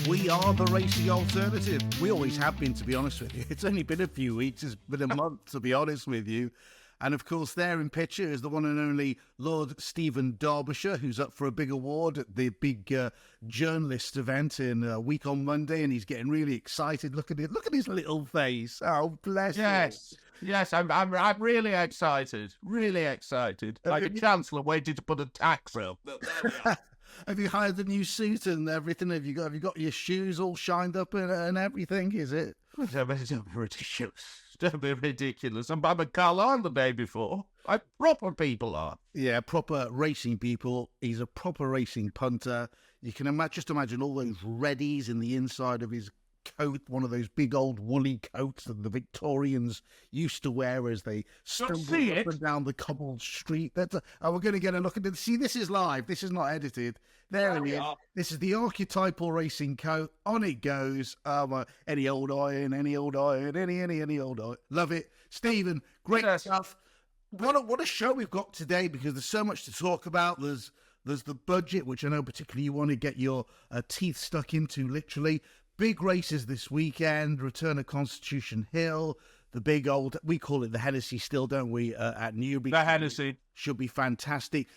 We are the racing alternative. We always have been, to be honest with you. It's only been a few weeks. It's been a month, to be honest with you. And of course, there in picture is the one and only Lord Stephen Darbyshire, who's up for a big award at the big journalist event in a week on Monday, and he's getting really excited. Look at it. Look at his little face. Oh, bless him. Yes, I'm really excited. Really excited. Like a chancellor waiting to put a tax up. Have you hired the new suit and everything? Have you got your shoes all shined up and everything? Is it? Don't be ridiculous. Don't be ridiculous. I'm a Carlisle the day before. Proper people are. Yeah, proper racing people. He's a proper racing punter. You can just imagine all those reddies in the inside of his coat, one of those big old woolly coats that the Victorians used to wear as they stumbled up and down the cobbled street. We're going to get a look at it. See, this is live. This is not edited. There it is. This is the archetypal racing coat. On it goes. Any old iron, any old iron. Love it. Stephen, great stuff. What a show we've got today, because there's so much to talk about. There's the budget, which I know particularly you want to get your teeth stuck into, literally. Big races this weekend, return of Constitution Hill, the big old, we call it the Hennessy still, don't we, at Newbury. The Hennessy. Should be fantastic.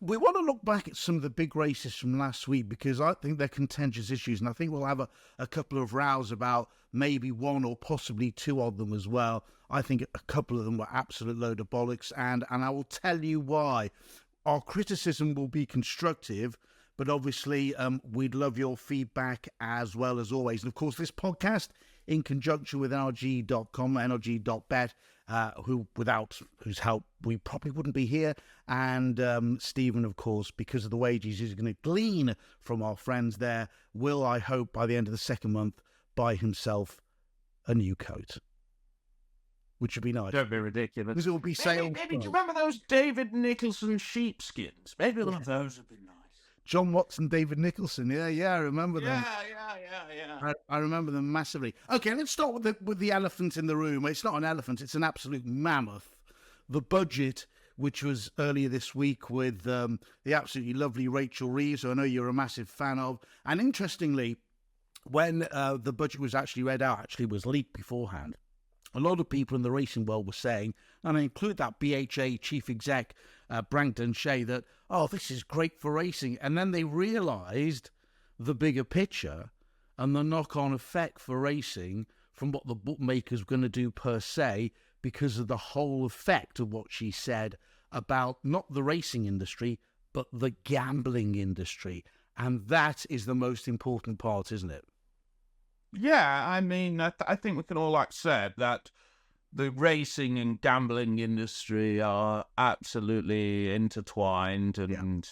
We want to look back at some of the big races from last week, because I think they're contentious issues, and I think we'll have a couple of rows about maybe one or possibly two of them as well. I think a couple of them were absolute load of bollocks, and I will tell you why. Our criticism will be constructive, but obviously, we'd love your feedback as well as always. And of course, this podcast, in conjunction with NRG.com, NRG.bet, whose help we probably wouldn't be here. And Stephen, of course, because of the wages he's going to glean from our friends there, will, I hope, by the end of the second month, buy himself a new coat. Which would be nice. Don't be ridiculous. Because it will be sales. Maybe do you remember those David Nicholson sheepskins? Maybe one of those would be nice. John Watson, David Nicholson. Yeah, I remember them. Yeah. I remember them massively. Okay, let's start with the elephant in the room. It's not an elephant, it's an absolute mammoth. The budget, which was earlier this week with the absolutely lovely Rachel Reeves, who I know you're a massive fan of. And interestingly, when the budget was actually read out, actually was leaked beforehand, a lot of people in the racing world were saying, and I include that BHA chief exec, Brankton Shea, that, this is great for racing. And then they realised the bigger picture and the knock-on effect for racing from what the bookmakers were going to do per se, because of the whole effect of what she said about not the racing industry, but the gambling industry. And that is the most important part, isn't it? Yeah, I mean, I think we can all accept that the racing and gambling industry are absolutely intertwined, and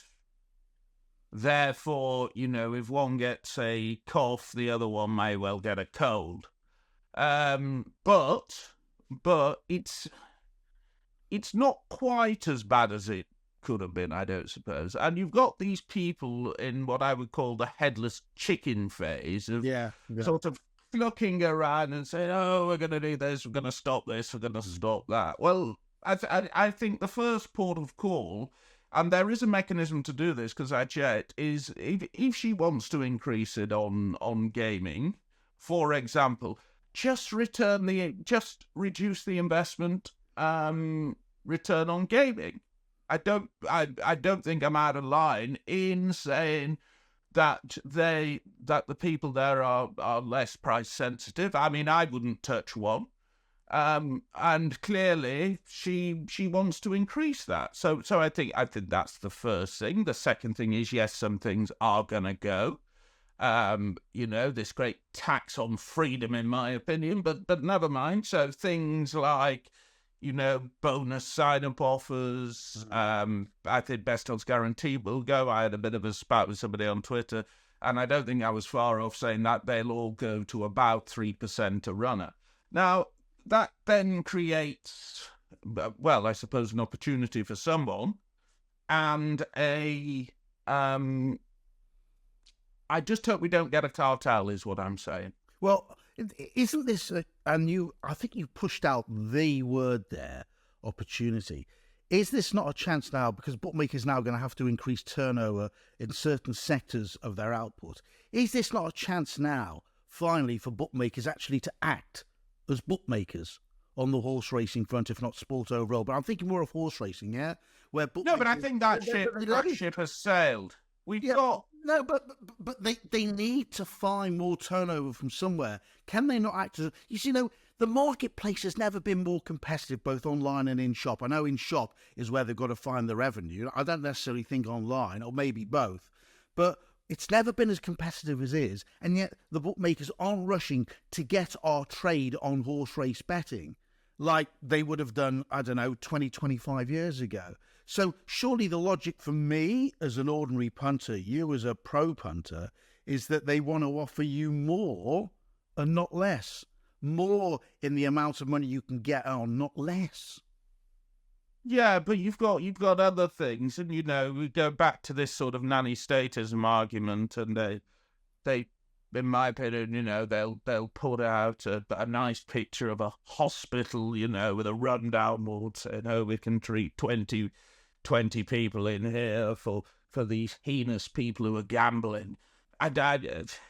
therefore, if one gets a cough, the other one may well get a cold. But it's not quite as bad as it could have been, I don't suppose. And you've got these people in what I would call the headless chicken phase of sort of looking around and saying, we're going to do this, we're going to stop this, we're going to stop that. Well, I think the first port of call, and there is a mechanism to do this because I checked, is if she wants to increase it on gaming, for example, just reduce the investment return on gaming. I don't think I'm out of line in saying that the people there are less price sensitive. I mean, I wouldn't touch one. And clearly she wants to increase that. So I think that's the first thing. The second thing is, yes, some things are gonna go. This great tax on freedom, in my opinion, but never mind. So things like, bonus sign-up offers. I think Best Odds Guarantee will go. I had a bit of a spat with somebody on Twitter, and I don't think I was far off saying that they'll all go to about 3% a runner. Now, that then creates, well, I suppose, an opportunity for someone, and I just hope we don't get a cartel, is what I'm saying. Well, isn't this I think you pushed out the word there, opportunity. is this not a chance now, because bookmakers now going to have to increase turnover in certain sectors of their output? Is this not a chance now, finally, for bookmakers actually to act as bookmakers on the horse racing front, if not sport overall? But I'm thinking more of horse racing, yeah? Where No, but I think that ship has sailed. We've got... No, but they need to find more turnover from somewhere. Can they not act as... You see, the marketplace has never been more competitive, both online and in shop. I know in shop is where they've got to find the revenue. I don't necessarily think online, or maybe both. But it's never been as competitive as it is, and yet the bookmakers aren't rushing to get our trade on horse race betting like they would have done, 20, 25 years ago. So surely the logic for me as an ordinary punter, you as a pro punter, is that they want to offer you more and not less. More in the amount of money you can get on, not less. Yeah, but you've got other things, and we go back to this sort of nanny statism argument, and they in my opinion, they'll put out a nice picture of a hospital, with a rundown ward saying, "Oh, we can treat 20 people in here for these heinous people who are gambling." And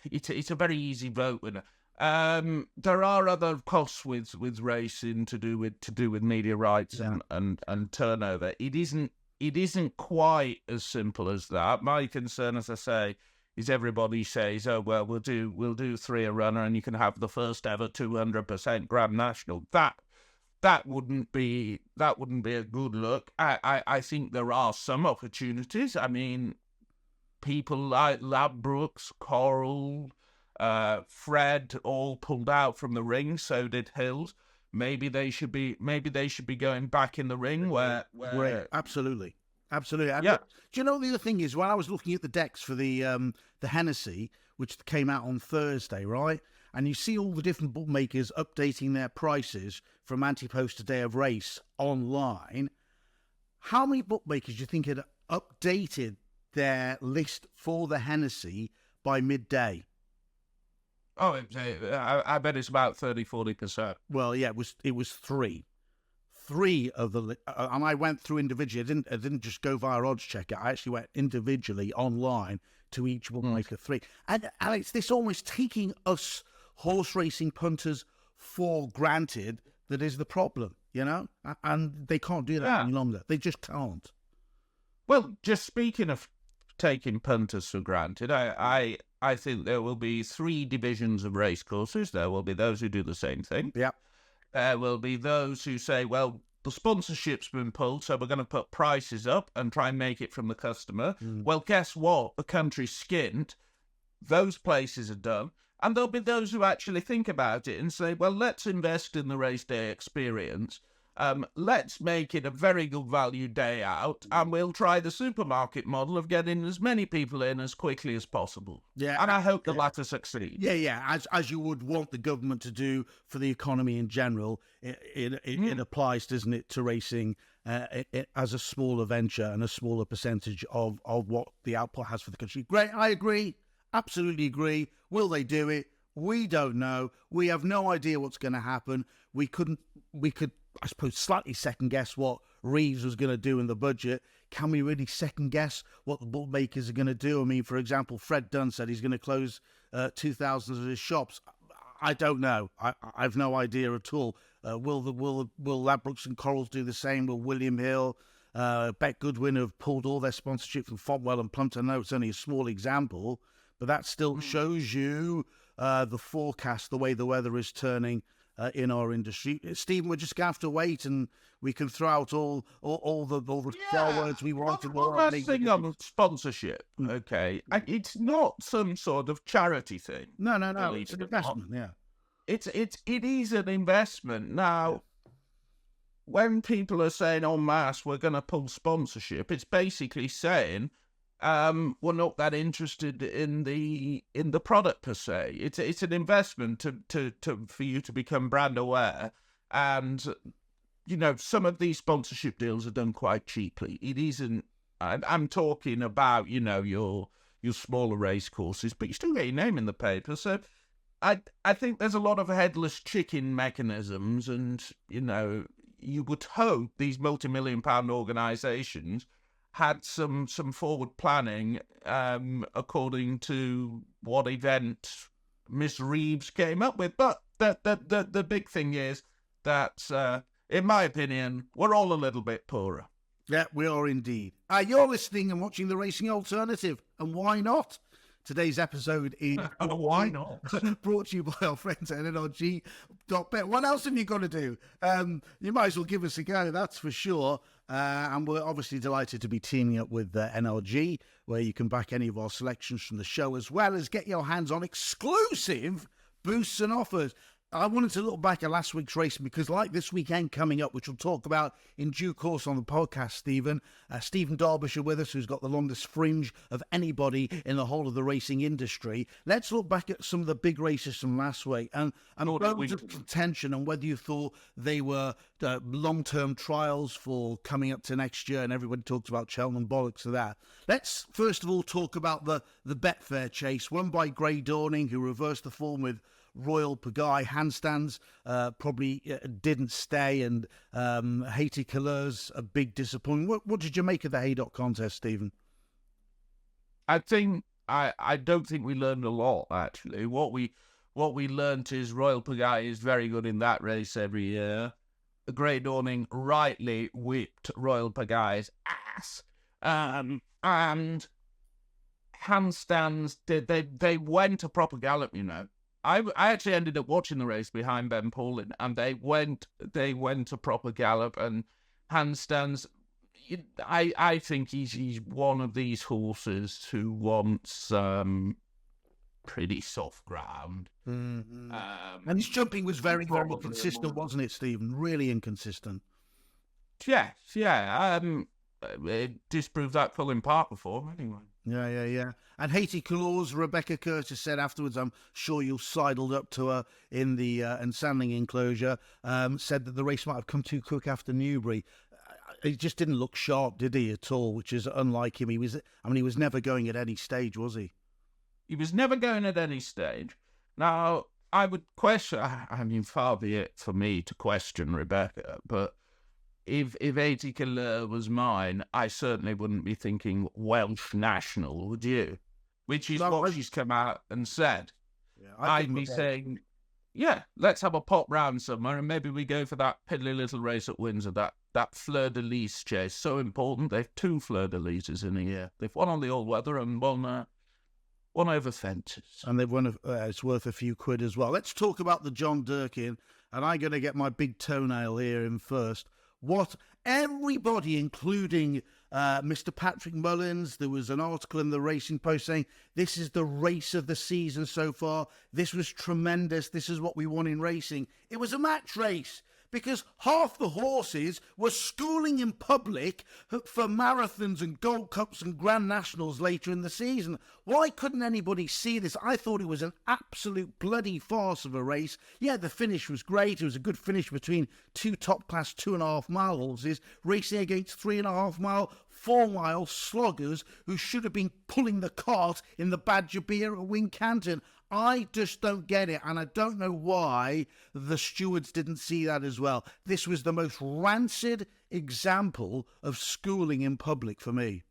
it's a very easy vote winner. There are other costs with racing to do with media rights and turnover. It isn't quite as simple as that. My concern, as I say, is everybody says, "Oh well, we'll do 3 a runner, and you can have the first ever 200% Grand National." That wouldn't be a good look. I think there are some opportunities. I mean, people like Ladbrokes, Coral, Fred all pulled out from the ring. So did Hills. Maybe they should be going back in the ring where Absolutely. Yeah. Do you know the other thing is, when I was looking at the decks for the Hennessy, which came out on Thursday, right? And you see all the different bookmakers updating their prices from anti-post to day of race online. How many bookmakers do you think had updated their list for the Hennessy by midday? Oh, I bet it's about 30-40%. Well, yeah, it was 3. 3 of the, and I went through individually. I didn't just go via odds checker. I actually went individually online to each bookmaker 3. And it's this almost taking us horse racing punters for granted that is the problem, and they can't do that any longer. They just can't. Well, just speaking of taking punters for granted, I think there will be 3 divisions of racecourses. There will be those who do the same thing. Yeah. There will be those who say, well, the sponsorship's been pulled, so we're going to put prices up and try and make it from the customer. Well, guess what? The country's skint. Those places are done. And there'll be those who actually think about it and say, well, let's invest in the race day experience. Let's make it a very good value day out, and we'll try the supermarket model of getting as many people in as quickly as possible. Yeah, and I hope the latter succeeds. Yeah. As you would want the government to do for the economy in general, it applies, doesn't it, to racing as a smaller venture and a smaller percentage of what the output has for the country. Great, I agree, absolutely agree. Will they do it? We don't know. We have no idea what's going to happen. We could, I suppose, slightly second guess what Reeves was going to do in the budget. Can we really second guess what the bookmakers are going to do? I mean, for example, Fred Dunn said he's going to close 2,000 of his shops. I don't know. I've no idea at all. Will Ladbrokes and Corals do the same? Will William Hill, Bet Goodwin have pulled all their sponsorship from Fontwell and Plumpton? I know it's only a small example, but that still shows you the forecast, the way the weather is turning in our industry. Stephen, we're just going to have to wait, and we can throw out all the words we want. One last thing on sponsorship, okay? It's not some sort of charity thing. No. It's an investment, yeah. It is an investment. Now, when people are saying en masse, we're going to pull sponsorship, it's basically saying, we're not that interested in the product per se. It's an investment for you to become brand aware, and some of these sponsorship deals are done quite cheaply. It isn't. I'm talking about your smaller race courses, but you still get your name in the paper. So I think there's a lot of headless chicken mechanisms, and you would hope these multi-million-pound organisations had some forward planning according to what event Miss Reeves came up with. But the big thing is that, in my opinion, we're all a little bit poorer. Yeah, we are indeed. You're listening and watching The Racing Alternative, and why not? Today's episode is why not? brought to you by our friends at NRG.bet. What else have you got to do? You might as well give us a go, that's for sure. And we're obviously delighted to be teaming up with NRG, where you can back any of our selections from the show, as well as get your hands on exclusive boosts and offers. I wanted to look back at last week's racing because, like this weekend coming up, which we'll talk about in due course on the podcast, Stephen Darbyshire with us, who's got the longest fringe of anybody in the whole of the racing industry. Let's look back at some of the big races from last week and bones of contention and whether you thought they were long-term trials for coming up to next year, and everybody talks about Cheltenham bollocks of that. Let's first of all talk about the Betfair Chase, won by Grey Dawning, who reversed the form with Royal Pagaille. Handstands probably didn't stay, and Haiti Couleurs a big disappointment. What did you make of the Haydock contest, Stephen? I don't think we learned a lot, actually. What we learnt is Royal Pagaille is very good in that race every year. Grey Dawning rightly whipped Royal Pagaille's ass, and Handstands they went a proper gallop, you know. I actually ended up watching the race behind Ben Paulin, and they went a proper gallop. And Handstands, I think he's one of these horses who wants pretty soft ground. Mm-hmm. And his jumping was very, very inconsistent, wasn't it, Stephen? Really inconsistent. Yeah. It disproved that Cullen Park before, anyway. Yeah. And Haiti Couleurs, Rebecca Curtis said afterwards, I'm sure you sidled up to her in the Sandling enclosure, said that the race might have come too quick after Newbury. He just didn't look sharp, did he, at all, which is unlike him. He was never going at any stage, was he? He was never going at any stage. Now, I would question, far be it for me to question Rebecca, but if Haiti Couleurs was mine, I certainly wouldn't be thinking Welsh national, would you? Which is what she's come out and said. Yeah, I'd be saying, yeah, let's have a pop round somewhere, and maybe we go for that piddly little race at Windsor, that fleur-de-lis chase. So important. They've 2 fleur-de-lises in a year. They've one on the all-weather and one over fences. And they've won, it's worth a few quid as well. Let's talk about the John Durkan, and I'm going to get my big toenail here in first. What everybody, including Mr. Patrick Mullins, there was an article in the Racing Post saying this is the race of the season so far. This was tremendous. This is what we want in racing. It was a match race because half the horses were schooling in public for marathons and Gold Cups and Grand Nationals later in the season. Why couldn't anybody see this? I thought it was an absolute bloody farce of a race. Yeah, the finish was great. It was a good finish between 2 top-class 2.5-mile horses racing against 3.5-mile, 4-mile sloggers who should have been pulling the cart in the Badger Beer at Wincanton. I just don't get it, and I don't know why the stewards didn't see that as well. This was the most rancid example of schooling in public for me.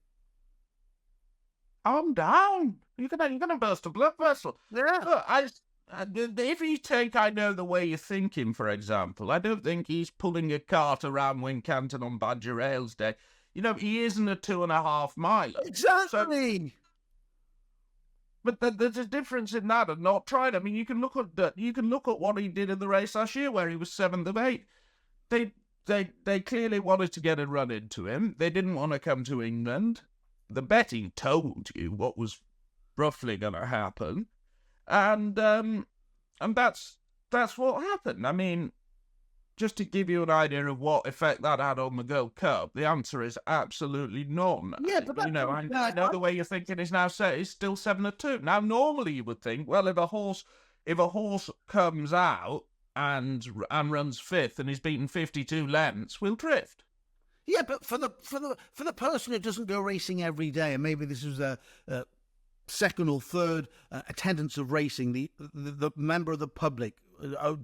Calm down. You're gonna burst a blood vessel. Yeah. Look, if you take I Know the Way You're Thinking, for example, I don't think he's pulling a cart around Wincanton on Badger Ales Day. You know, he isn't a 2.5 miler. Exactly. So, but there's a difference in that and not trying. I mean, you can look at what he did in the race last year, where he was 7th of 8. They clearly wanted to get a run into him. They didn't want to come to England. The betting told you what was roughly going to happen, and that's what happened. I mean, just to give you an idea of what effect that had on the Gold Cup, the answer is absolutely none. Yeah, but I know the way you're thinking is now set is still 7-2. Now, normally you would think, well, if a horse comes out and runs 5th and is beaten 52 lengths, we'll drift. Yeah, but for the person who doesn't go racing every day, and maybe this was a second or third attendance of racing, the member of the public,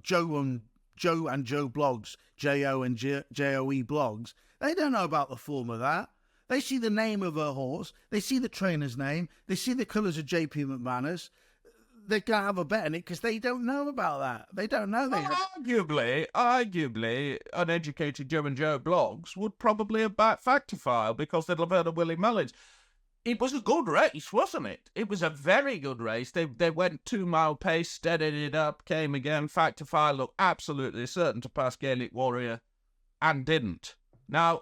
Joe and Joe blogs, J-O and J-O-E blogs, they don't know about the form of that. They see the name of her horse. They see the trainer's name. They see the colours of JP McManus. They're going to have a bet in it because they don't know about that. They don't know. Arguably, uneducated Joe and Joe blogs would probably have backed Factifile because they'd have heard of Willie Mullins. It was a good race, wasn't it? It was a very good race. They went 2 mile pace, steadied it up, came again. Factifile looked absolutely certain to pass Gaelic Warrior and didn't. Now,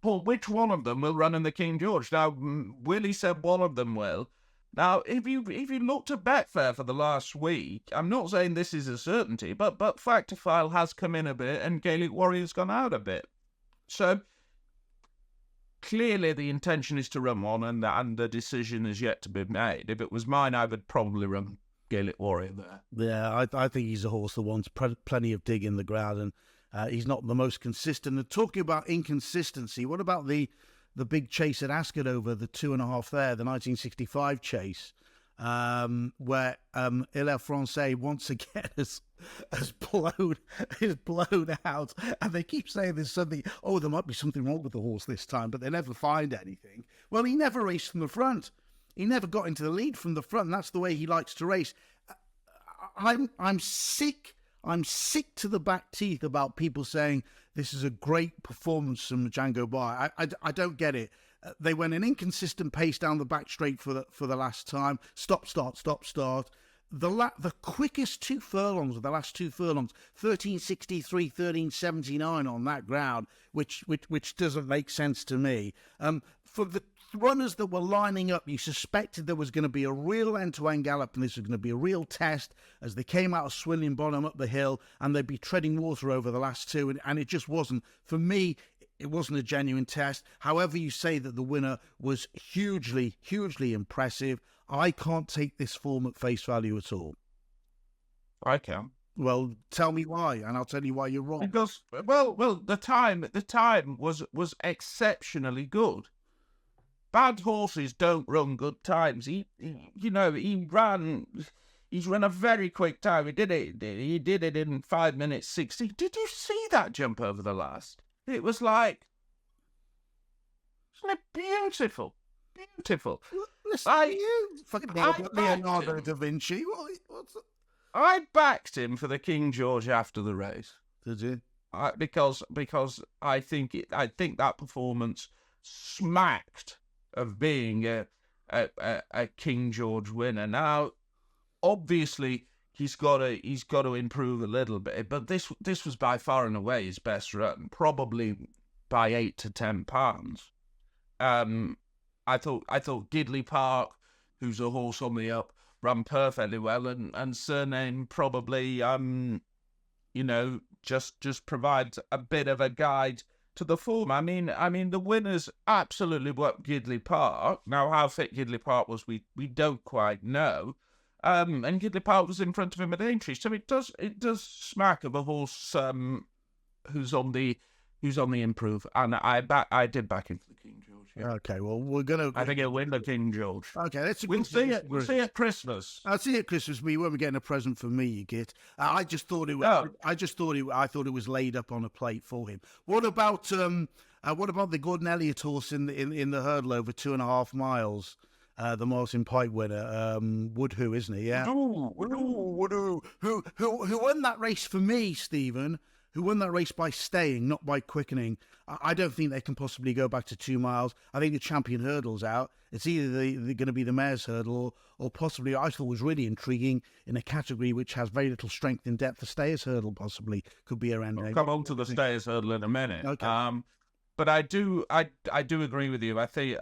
Paul, which one of them will run in the King George? Now, Willie said one of them will. Now, if you looked at Betfair for the last week, I'm not saying this is a certainty, but Factifile has come in a bit and Gaelic Warrior's gone out a bit. So, clearly the intention is to run one and the decision is yet to be made. If it was mine, I would probably run Gaelic Warrior there. Yeah, I think he's a horse that wants plenty of dig in the ground, and he's not the most consistent. And talking about inconsistency, what about the big chase at Ascot over the 2.5 there, the 1965 chase, where Hilaire Francais once again is blown out, and they keep saying there's something, there might be something wrong with the horse this time, but they never find anything. Well, he never raced from the front. He never got into the lead from the front, and that's the way he likes to race. I'm sick to the back teeth about people saying this is a great performance from Django Bar. I don't get it. They went an inconsistent pace down the back straight for the last time. Stop, start. The quickest 2 furlongs of the last 2 furlongs, 13.63, 13.79 on that ground, which doesn't make sense to me. For the runners that were lining up, you suspected there was going to be a real end-to-end gallop and this was going to be a real test as they came out of Swilling Bottom up the hill and they'd be treading water over the last 2, and it just wasn't. For me, it wasn't a genuine test. However you say that the winner was hugely, hugely impressive, I can't take this form at face value at all. I can. Well, tell me why, and I'll tell you why you're wrong. Because, the time was exceptionally good. Bad horses don't run good times. He's run a very quick time. He did it in 5 minutes 60. Did you see that jump over the last? It was like, isn't it beautiful? Beautiful. Listen, you fucking Leonardo da Vinci. I backed him for the King George after the race. Did you? Because I think that performance smacked of being a King George winner. Now, obviously, he's got to improve a little bit, but this was by far and away his best run, probably by 8 to 10 pounds. I thought Gidley Park, who's a horse on the up, ran perfectly well, and Surname probably just provides a bit of a guide to the form. I mean, the winners absolutely whooped Gidley Park. Now, how fit Gidley Park was, we don't quite know. And Gidley Park was in front of him at Aintree, so it does smack of a horse who's on the improve. And I did back into the King George. Yeah. Okay, well, I think he'll win the King George. Okay, we'll see it. We'll see it at Christmas. I'll see it at Christmas. We won't be getting a present from me, you git. I thought it was laid up on a plate for him. What about the Gordon Elliott horse in the hurdle over 2.5 miles? The Martin Pike winner, Woodhoo, isn't he? Yeah. Woodhoo. Who won that race for me, Stephen? Who won that race by staying, not by quickening. I don't think they can possibly go back to 2 miles. I think the champion hurdle's out. It's either going to be the mare's hurdle or possibly, I thought was really intriguing, in a category which has very little strength in depth, the stayers hurdle possibly could be around. I'll come on to the stayers hurdle in a minute. Okay. But I do agree with you. I think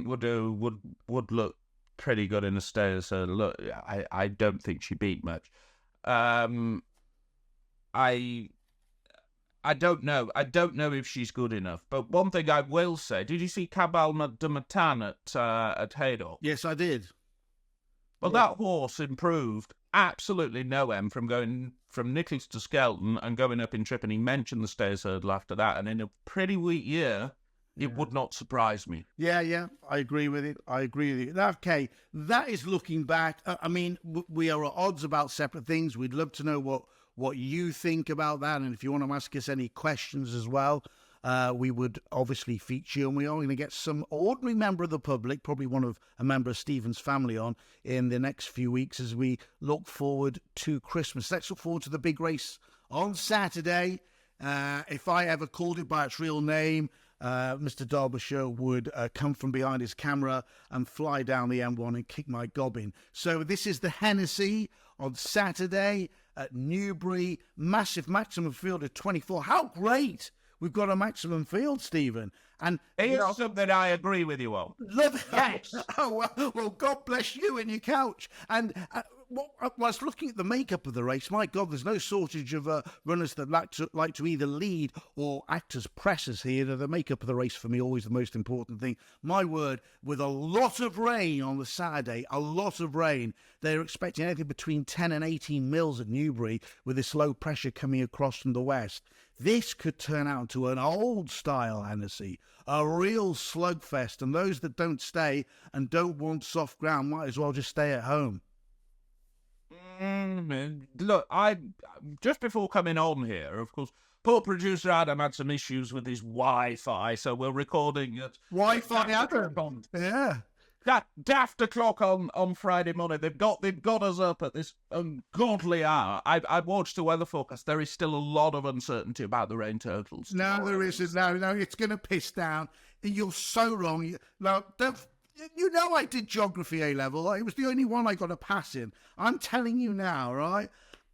Woodhoo would look pretty good in the stayers hurdle. Look, I don't think she beat much. I don't know. I don't know if she's good enough. But one thing I will say, did you see Cabal de Matan at Haydock? Yes, I did. Well, yeah. That horse improved absolutely no end from going from Nicholas to Skelton and going up in trip, and he mentioned the stayers hurdle after that. And in a pretty weak year, It would not surprise me. Yeah, I agree with it. Okay, that is looking back. I mean, we are at odds about separate things. We'd love to know what you think about that, and if you want to ask us any questions as well, we would obviously feature you, and we are going to get some ordinary member of the public, probably a member of Stephen's family, on in the next few weeks as we look forward to Christmas. Let's look forward to the big race on Saturday. If I ever called it by its real name, Mr. Derbyshire would come from behind his camera and fly down the M1 and kick my gobbin. So this is the Hennessy on Saturday at Newbury. Massive maximum field of 24. How great! We've got a maximum field, Stephen. And here's something I agree with you on. Love it. Yes. Oh, well, God bless you and your couch. And I was looking at the makeup of the race. My God, there's no shortage of runners that like to either lead or act as pressers here. The makeup of the race for me always the most important thing. My word, with a lot of rain on the Saturday, a lot of rain, they're expecting anything between 10 and 18 mils at Newbury with this low pressure coming across from the west. This could turn out into an old-style Hennessy, a real slugfest, and those that don't stay and don't want soft ground might as well just stay at home. Look, I just before coming on here, of course, poor producer Adam had some issues with his Wi-Fi, so we're recording at Wi-Fi Adam. Yeah. That daft o'clock on Friday morning. They've got us up at this ungodly hour. I watched the weather forecast. There is still a lot of uncertainty about the rain totals. No, there isn't. No, it's going to piss down. You're so wrong. Now, you know I did geography A-level. It was the only one I got a pass in. I'm telling you now, right?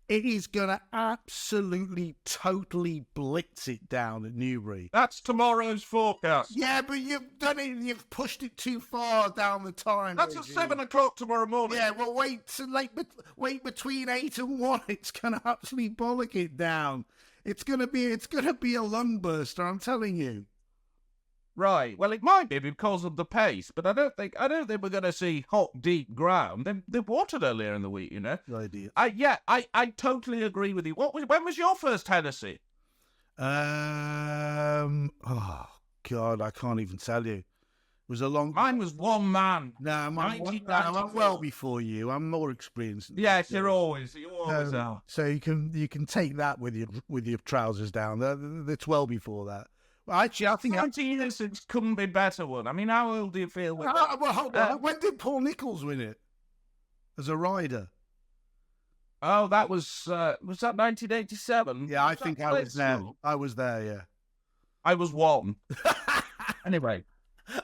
It is going to absolutely, totally blitz it down at Newbury. That's tomorrow's forecast. Yeah, but you've done it. You've pushed it too far down the time. That's at 7 o'clock tomorrow morning. Yeah, well, wait between 8 and 1. It's going to absolutely bollock it down. It's going to be a lung burster. I'm telling you. Right. Well, it might be because of the pace, but I don't think we're going to see hot, deep ground. They've watered earlier in the week, you know. Good idea. I totally agree with you. When was your first Hennessy? Oh God, I can't even tell you. It was a long. Mine was one man. No, I'm well before you. I'm more experienced. Yes, you always are. So you can take that with your trousers down. It's well before that. Well, actually, I think 20 years since couldn't be better one. I mean, how old do you feel? Well, hold on. When did Paul Nicholls win it as a rider? Oh, that was that 1987? Yeah, I think I was there. I was there. Yeah, I was 1. Anyway,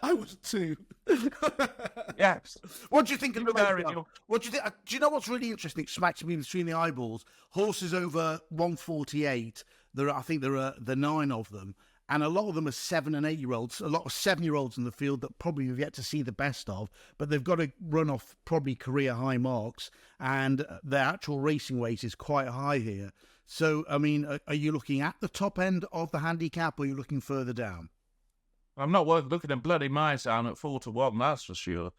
I was 2. Yes. What do you think of the race? What do you think? Do you know what's really interesting? It smacks me between the eyeballs. Horses over 148. I think there are 9 of them. And a lot of them are 7 and 8-year-olds, a lot of 7-year-olds in the field that probably we've yet to see the best of, but they've got to run off probably career high marks, and their actual racing weight is quite high here. So, I mean, are you looking at the top end of the handicap, or are you looking further down? I'm not looking at bloody Mytown at 4-1, that's for sure.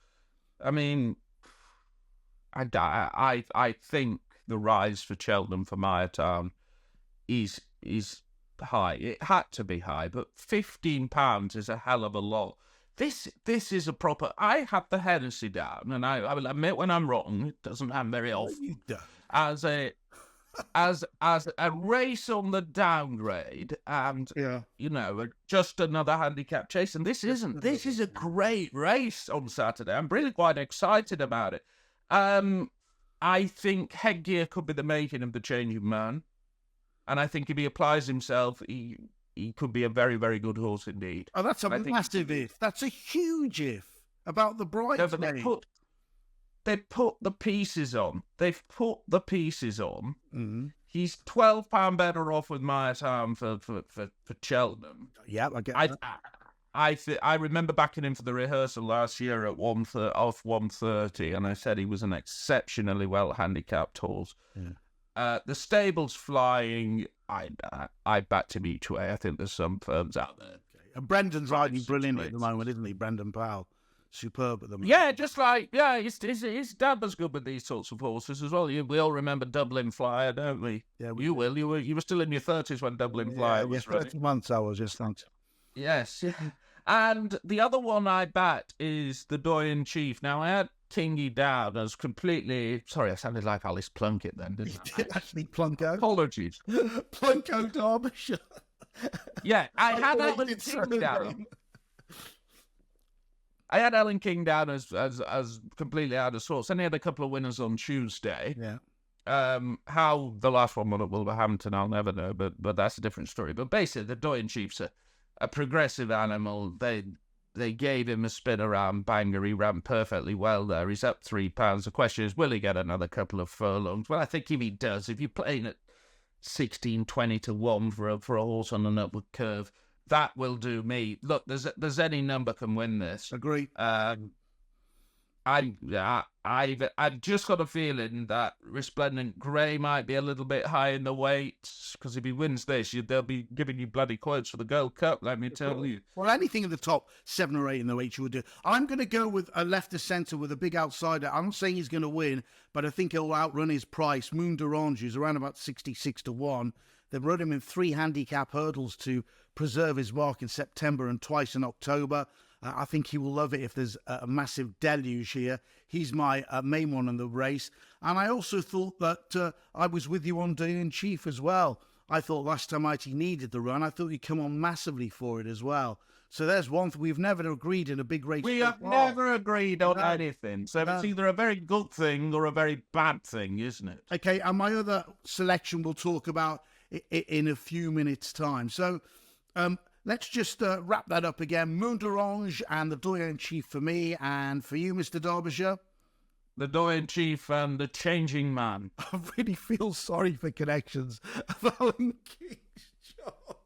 I mean, I think the rise for Cheltenham for Mytown is high. It had to be high, but £15 is a hell of a lot. This is a proper. I have the Hennessy down, and I will admit when I'm wrong. It doesn't happen very often. As a race on the downgrade, and just another handicap chase. And this isn't. This is a great race on Saturday. I'm really quite excited about it. I think Headgear could be the making of the changing man. And I think if he applies himself, he could be a very, very good horse indeed. Oh, that's a massive if. That's a huge if about the bridesmaid. They put the pieces on. They've put the pieces on. Mm-hmm. He's £12 better off with Mytown for Cheltenham. Yeah, I get that. I remember backing him for the rehearsal last year at off 130, and I said he was an exceptionally well handicapped horse. Yeah. The stable's flying. I backed him each way. I think there's some firms out there. Okay. And Brendan's riding brilliantly at the moment, isn't he? Brendan Powell. Superb at the moment. Yeah, his dad was good with these sorts of horses as well. We all remember Dublin Flyer, don't we? Yeah, you will. You were still in your 30s when Dublin Flyer was 30 months I was just thinking. Yes. And the other one I bet is the Doyen Chief. Now, I had Kingy down as completely... Sorry, I sounded like Alice Plunkett then, didn't I? Actually, Plunko. Apologies. Plunko Derbyshire. Yeah, I had Alan King down. I had Alan King down as completely out of sorts. And he had a couple of winners on Tuesday. Yeah. How the last one won at Wolverhampton, I'll never know, but that's a different story. But basically, the Doyen Chief's a progressive animal. They gave him a spin around banger. He ran perfectly well there. He's up £3. The question is, will he get another couple of furlongs? Well, I think if he does, if you're playing at 16, 20 to 1 for a horse on an upward curve, that will do me. Look, there's any number can win this. Agree. I've just got a feeling that Resplendent Grey might be a little bit high in the weights, because if he wins this, they'll be giving you bloody quotes for the Gold Cup, let me tell you. Well, anything in the top 7 or 8 in the weight you would do. I'm going to go with a left of centre with a big outsider. I'm not saying he's going to win, but I think he'll outrun his price. Moon d'Orange is around about 66 to 1. They've run him in 3 handicap hurdles to preserve his mark in September and twice in October. I think he will love it if there's a massive deluge here. He's my main one in the race. And I also thought that I was with you on Doyen Chief as well. I thought last time out he needed the run. I thought he'd come on massively for it as well. So there's one thing. We've never agreed in a big race. We have never agreed on anything. So it's either a very good thing or a very bad thing, isn't it? Okay, and my other selection we'll talk about in a few minutes' time. So... let's just wrap that up again. Moon d'Orange and the Doyen Chief for me, and for you, Mr. Derbyshire? The Doyen Chief and the Changing Man. I really feel sorry for connections of Alan King's George.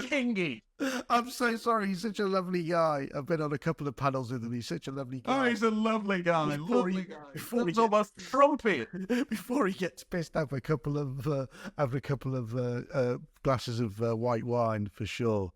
Kingy! I'm so sorry. He's such a lovely guy. I've been on a couple of panels with him. He's such a lovely guy. Oh, he's a lovely guy. Before That's almost trumpy. Before he gets pissed, have a couple of glasses of white wine for sure.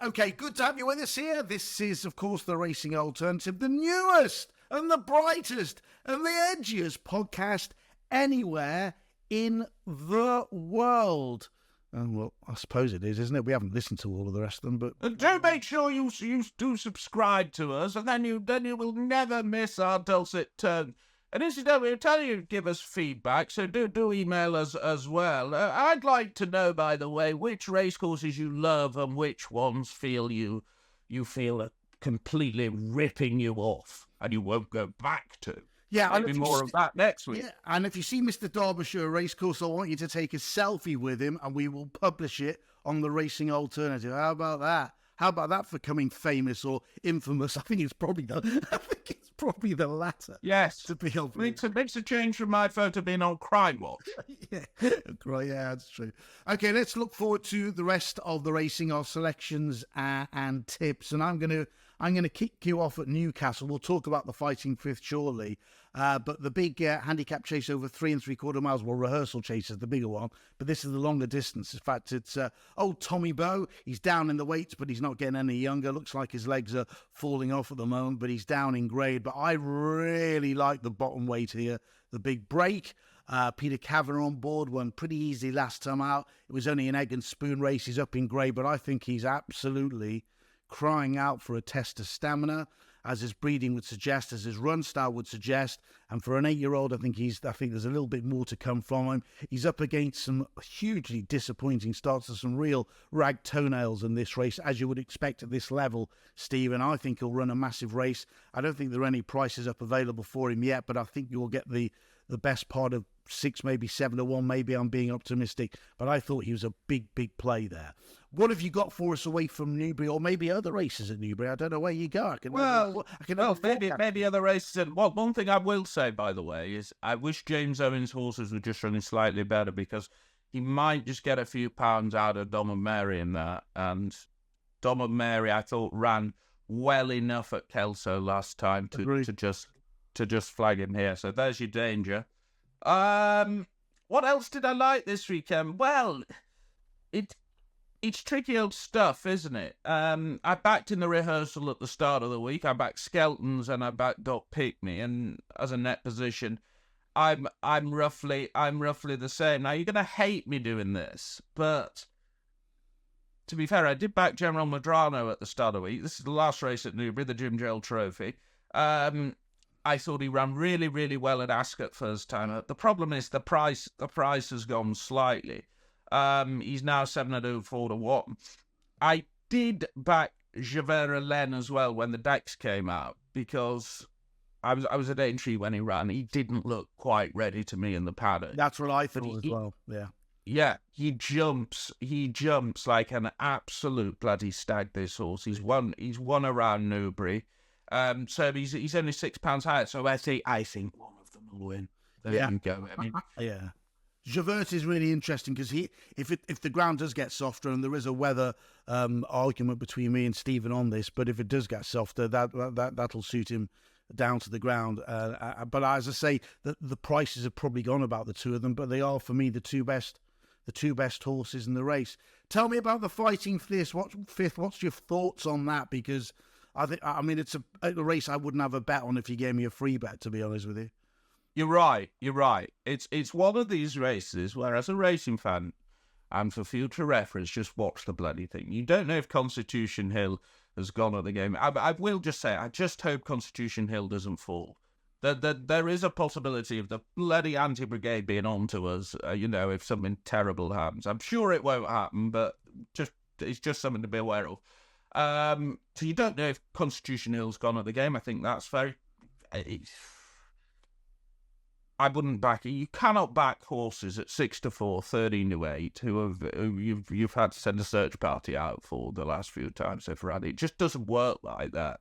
Okay, good to have you with us here. This is, of course, the Racing Alternative, the newest and the brightest and the edgiest podcast anywhere in the world. Well, I suppose it is, isn't it? We haven't listened to all of the rest of them, but... And do make sure you do subscribe to us, and then you will never miss our dulcet tone. And incidentally, we'll tell you to give us feedback, so do email us as well. I'd like to know, by the way, which racecourses you love and which ones you feel are completely ripping you off and you won't go back to. Yeah, maybe more of that next week. Yeah, and if you see Mr. Darbyshire Racecourse, I want you to take a selfie with him, and we will publish it on the Racing Alternative. How about that? How about that for becoming famous or infamous? I think it's probably the latter. Yes, to be obvious. Makes a change from my photo being on Crime Watch. Yeah, that's true. Okay, let's look forward to the rest of the racing, our selections and tips. And I'm going to kick you off at Newcastle. We'll talk about the Fighting Fifth shortly. But the big handicap chase over 3 3/4 miles, well, rehearsal chase is the bigger one, but this is the longer distance. In fact, it's old Tommy Bow. He's down in the weights, but he's not getting any younger. Looks like his legs are falling off at the moment, but he's down in grade. But I really like the bottom weight here, the big break. Peter Kavanagh on board, won pretty easy last time out. It was only an egg and spoon race. He's up in grade, but I think he's absolutely crying out for a test of stamina, as his breeding would suggest, as his run style would suggest. And for an 8-year-old, I think there's a little bit more to come from him. He's up against some hugely disappointing starts and some real rag toenails in this race, as you would expect at this level, Stephen. I think he'll run a massive race. I don't think there are any prices up available for him yet, but I think you'll get the best part of 6, maybe 7 to 1. Maybe I'm being optimistic, but I thought he was a big play there. What have you got for us away from Newbury, or maybe other races at Newbury? I don't know where you go. Maybe other races. And one thing I will say, by the way, is I wish James Owen's horses were just running slightly better, because he might just get a few pounds out of Dom and Mary in that. And Dom and Mary, I thought, ran well enough at Kelso last time to just flag him here. So there's your danger. What else did I like this weekend? Well, it's tricky old stuff, isn't it? I backed in the rehearsal at the start of the week. I backed Skeltons and I backed Doc Pickney, and as a net position, I'm roughly the same. Now you're gonna hate me doing this, but to be fair, I did back General Medrano at the start of the week. This is the last race at Newbury, the Jim Gel Trophy. I thought he ran really, really well at Ascot first time. The problem is the price has gone slightly. He's now 7-4 to 1. I did back Javert Len as well when the decks came out, because I was at Aintree when he ran. He didn't look quite ready to me in the paddock. That's what I thought as well. Yeah. Yeah, he jumps like an absolute bloody stag, this horse. He's won around Newbury. So he's only £6 higher. So I think one of them will win. There you go. I mean, yeah. Javert is really interesting because if the ground does get softer, and there is a weather argument between me and Stephen on this, but if it does get softer, that'll suit him down to the ground. But as I say, the prices have probably gone about the two of them, but they are for me the two best horses in the race. Tell me about the Fighting Fifth. What's your thoughts on that? Because I mean it's a race I wouldn't have a bet on if you gave me a free bet, to be honest with you. You're right. It's one of these races where, as a racing fan, and for future reference, just watch the bloody thing. You don't know if Constitution Hill has gone at the game. I will just say, I just hope Constitution Hill doesn't fall. There is a possibility of the bloody anti-brigade being on to us, if something terrible happens. I'm sure it won't happen, but it's just something to be aware of. So you don't know if Constitution Hill's gone at the game. I think that's very... I wouldn't back it. You cannot back horses at 6-4, 13-8, who you've had to send a search party out for the last few times they've run. It just doesn't work like that.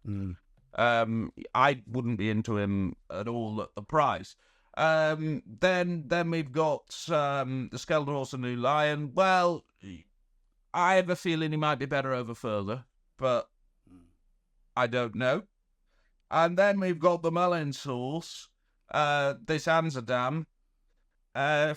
I wouldn't be into him at all at the price. Then we've got the Skeldon Horse and New Lion. Well, I have a feeling he might be better over further, but I don't know. And then we've got the Mullins horse. This Amsterdam, we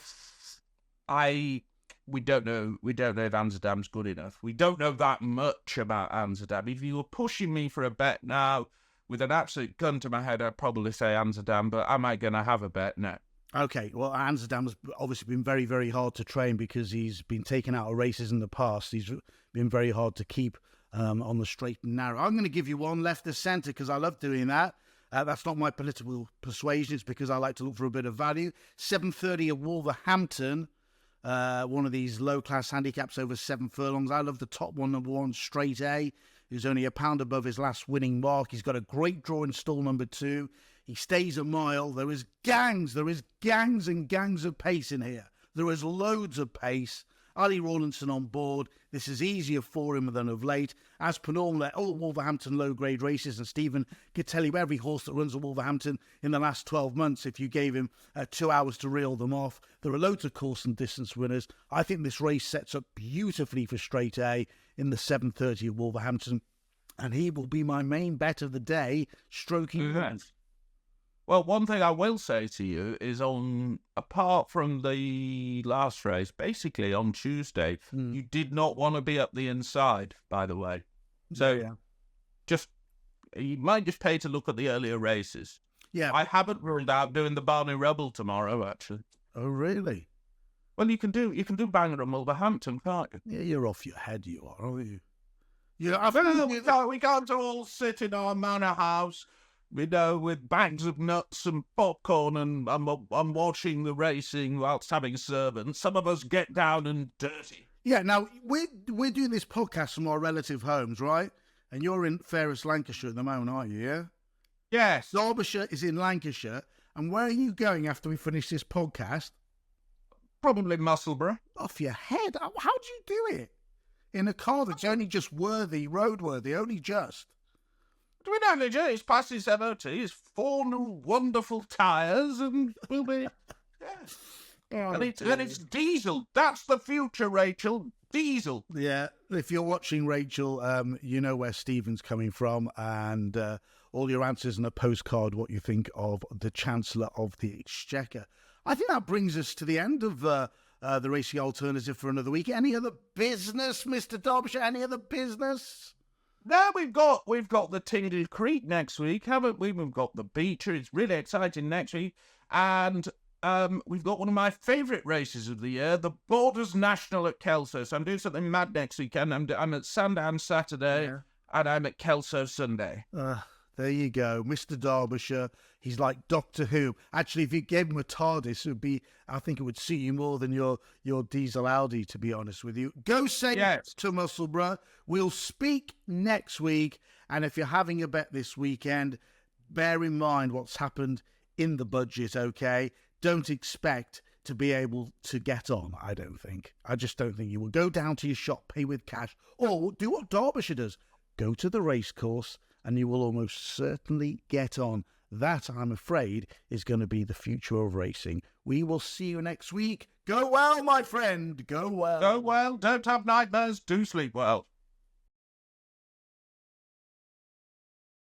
don't know if Amsterdam's good enough. We don't know that much about Amsterdam. If you were pushing me for a bet now, with an absolute gun to my head, I'd probably say Amsterdam, but am I going to have a bet? No. Okay, well, Amsterdam's obviously been very, very hard to train because he's been taken out of races in the past. He's been very hard to keep on the straight and narrow. I'm going to give you one left of centre because I love doing that. That's not my political persuasion. It's because I like to look for a bit of value. 7:30 at Wolverhampton. One of these low-class handicaps over 7 furlongs. I love the top one, number 1, Straight A, who's only £1 above his last winning mark. He's got a great draw in stall number 2. He stays a mile. There is gangs and gangs of pace in here. There is loads of pace. Ali Rawlinson on board. This is easier for him than of late. As per normal, all Wolverhampton low-grade races, and Stephen could tell you every horse that runs at Wolverhampton in the last 12 months, if you gave him 2 hours to reel them off. There are loads of course and distance winners. I think this race sets up beautifully for Straight A in the 7:30 of Wolverhampton, and he will be my main bet of the day, stroking wins. Well, one thing I will say to you is apart from the last race, basically on Tuesday, you did not want to be up the inside, by the way. So you might just pay to look at the earlier races. Yeah. I haven't ruled out doing the Barney Rebel tomorrow, actually. Oh, really? Well, you can do Bangor and Wolverhampton, can't you? Yeah, you're off your head, you are, aren't you? We can't all sit in our manor house, with bags of nuts and popcorn and watching the racing whilst having servants. Some of us get down and dirty. Yeah, now, we're doing this podcast from our relative homes, right? And you're in fairest Lancashire at the moment, aren't you, yeah? Yes. Derbyshire is in Lancashire. And where are you going after we finish this podcast? Probably Musselburgh. Off your head? How do you do it? In a car that's only just roadworthy, only just. We don't need it. It's past its MOT. It's 4 new wonderful tyres, and we'll be... Yeah. And it's diesel. That's the future, Rachel. Diesel. Yeah. If you're watching, Rachel, you know where Stephen's coming from, and all your answers in a postcard, what you think of the Chancellor of the Exchequer. I think that brings us to the end of the Racing Alternative for another week. Any other business, Mr. Derbyshire? Any other business? No, we've got the Tingley Creek next week, haven't we? We've got the Beecher. It's really exciting next week. And we've got one of my favourite races of the year, the Borders National at Kelso. So I'm doing something mad next weekend. I'm at Sandown Saturday, and I'm at Kelso Sunday. There you go, Mr. Derbyshire. He's like Doctor Who. Actually, if you gave him a TARDIS, I think it would suit you more than your diesel Audi, to be honest with you. Go say to Musselburgh. We'll speak next week. And if you're having a bet this weekend, bear in mind what's happened in the budget, okay? Don't expect to be able to get on, I don't think. I just don't think you will. Go down to your shop, pay with cash, or do what Derbyshire does. Go to the racecourse, and you will almost certainly get on. That, I'm afraid, is going to be the future of racing. We will see you next week. Go well, my friend. Go well. Go well. Don't have nightmares. Do sleep well.